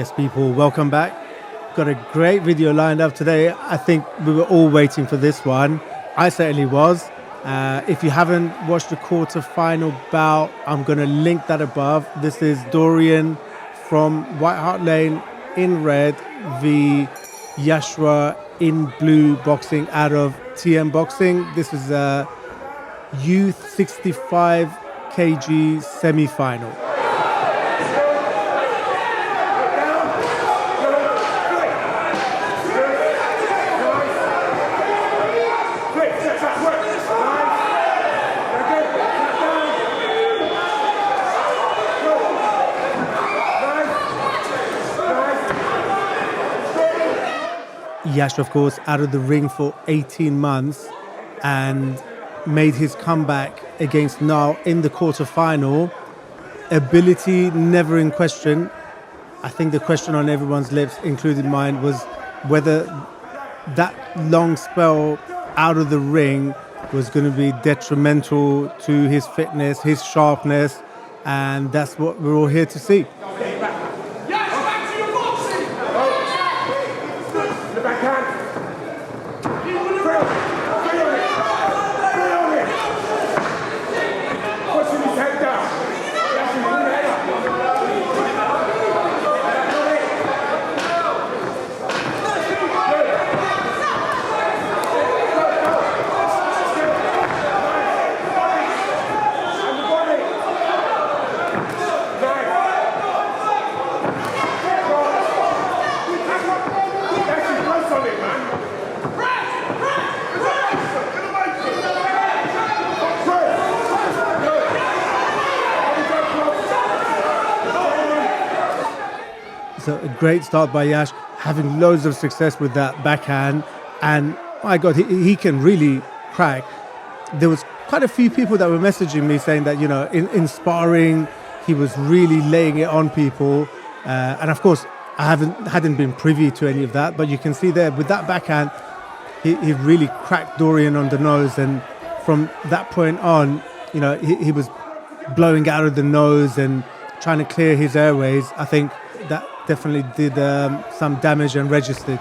Yes, people, welcome back. Got a great video lined up today. I think we were all waiting for this one. I certainly was. If you haven't watched the quarter-final bout, I'm going to link that above. This is Dorian from White Hart Lane in red v Yashua in blue boxing out of TM Boxing. This is a youth 65 kg semi-final. Yash, of course, out of the ring for 18 months and made his comeback against Nile in the quarterfinal. Ability never in question. I think the question on everyone's lips, including mine, was whether that long spell out of the ring was going to be detrimental to his fitness, his sharpness, and that's what we're all here to see. So a great start by Yash, having loads of success with that backhand. And my God, he can really crack. There was quite a few people that were messaging me saying that, you know, in sparring, he was really laying it on people. And of course, I hadn't been privy to any of that. But you can see there with that backhand, he really cracked Dorian on the nose. And from that point on, you know, he was blowing out of the nose and trying to clear his airways. I think that definitely did some damage and registered.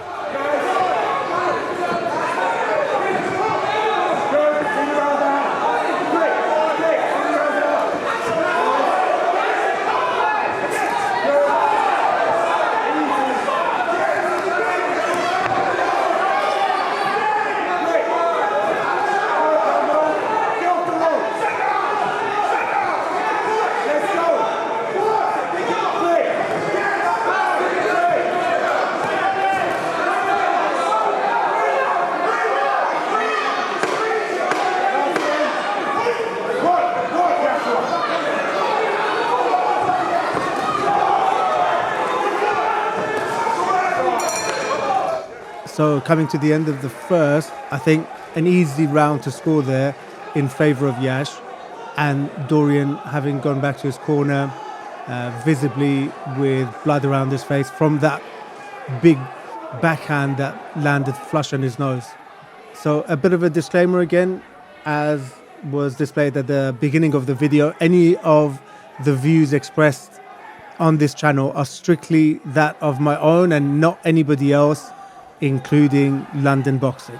So coming to the end of the first, I think an easy round to score there in favour of Yash, and Dorian having gone back to his corner, visibly with blood around his face from that big backhand that landed flush on his nose. So a bit of a disclaimer again, as was displayed at the beginning of the video. Any of the views expressed on this channel are strictly that of my own and not anybody else, including London Boxing.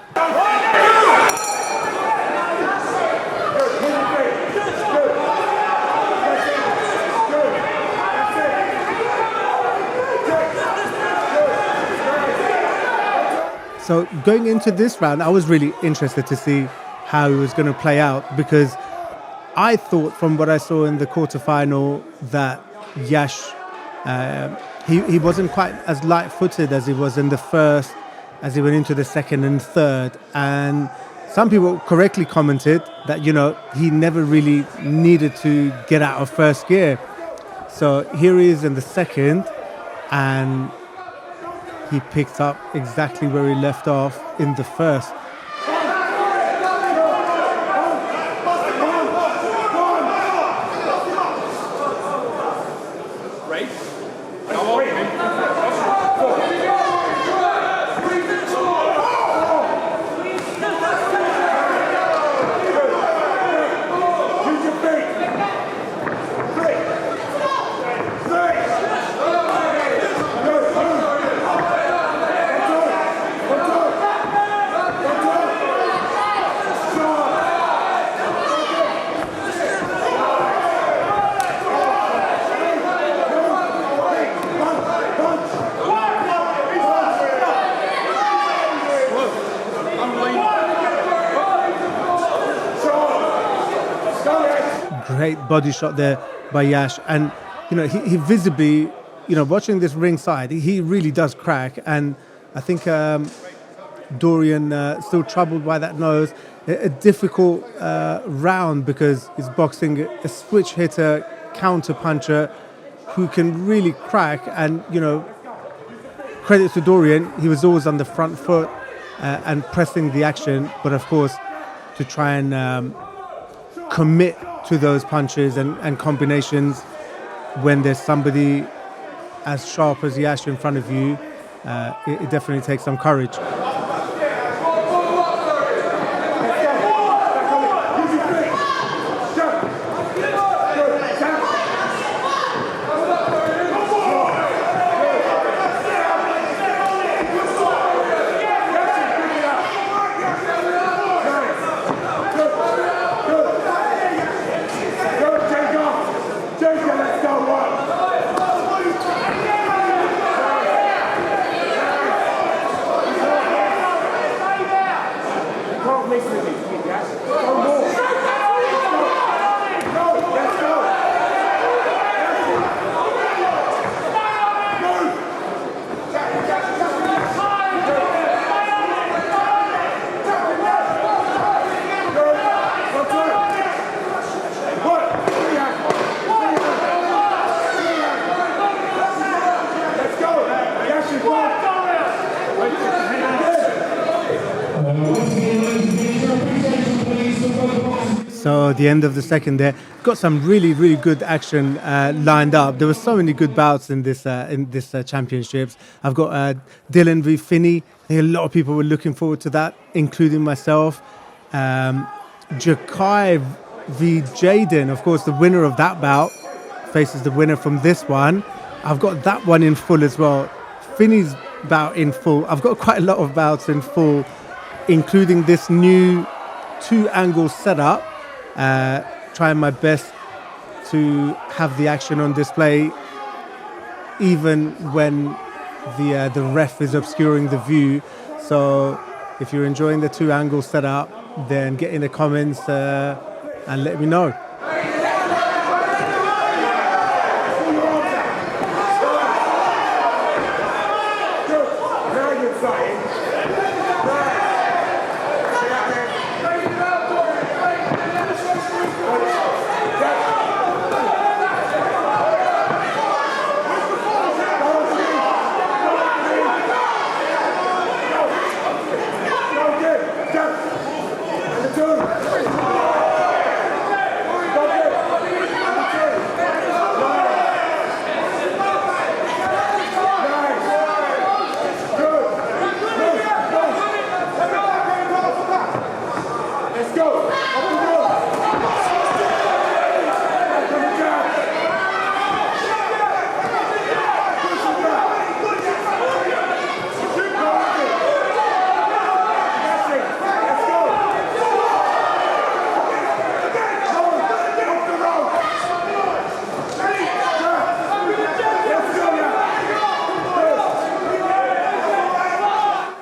So going into this round, I was really interested to see how it was going to play out, because I thought from what I saw in the quarterfinal that Yash, he wasn't quite as light-footed as he was in the first, as he went into the second and third. And some people correctly commented that, you know, he never really needed to get out of first gear. So here he is in the second, and he picked up exactly where he left off in the first. great body shot there by Yash. And, he visibly, watching this ringside, he really does crack. And I think Dorian still troubled by that nose. A difficult round because he's boxing a switch hitter, counter puncher who can really crack. And, credit to Dorian, he was always on the front foot and pressing the action. But of course, to try and commit to those punches and combinations when there's somebody as sharp as Yash in front of you, it definitely takes some courage. So at the end of the second there, got some really, really good action lined up. There were so many good bouts in this championships. I've got Dylan v Finney. I think a lot of people were looking forward to that, including myself. Jakai v Jaden, of course, the winner of that bout faces the winner from this one. I've got that one in full as well. Finney's bout in full. I've got quite a lot of bouts in full, including this new 2-angle setup. Trying my best to have the action on display even when the ref is obscuring the view. So if you're enjoying the 2-angle setup, then get in the comments and let me know.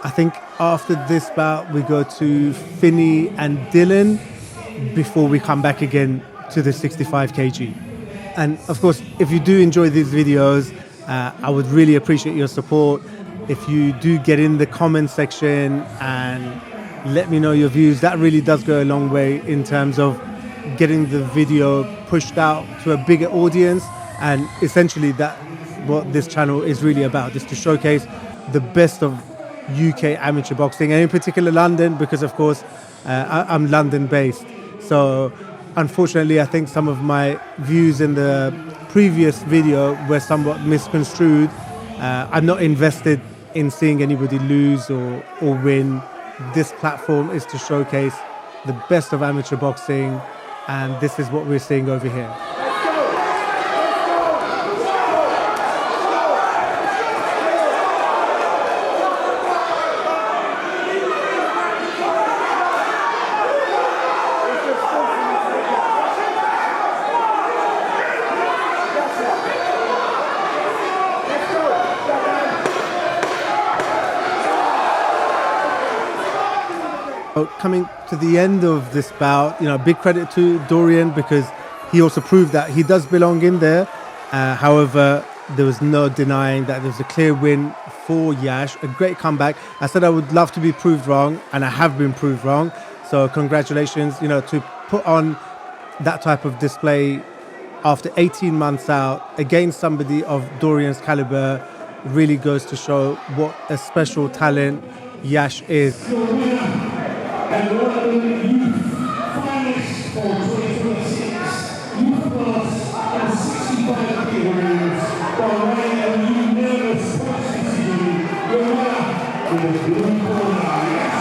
I think after this bout, we go to Finney and Dylan before we come back again to the 65 kg. And of course, if you do enjoy these videos, I would really appreciate your support. If you do get in the comment section and let me know your views, that really does go a long way in terms of getting the video pushed out to a bigger audience. And essentially that's what this channel is really about, is to showcase the best of UK amateur boxing, and in particular London, because of course I'm London based. So unfortunately, I think some of my views in the previous video were somewhat misconstrued. I'm not invested in seeing anybody lose or win. This platform is to showcase the best of amateur boxing, and this is what we're seeing over here. Coming to the end of this bout, big credit to Dorian, because he also proved that he does belong in there. However, there was no denying that there was a clear win for Yash. A great comeback. I said I would love to be proved wrong, and I have been proved wrong. So congratulations, to put on that type of display after 18 months out against somebody of Dorian's caliber really goes to show what a special talent Yash is. And one of the youth finalists for 2026, youth class and 65 kilograms, by way of unanimous decision, the winner in the blue corner.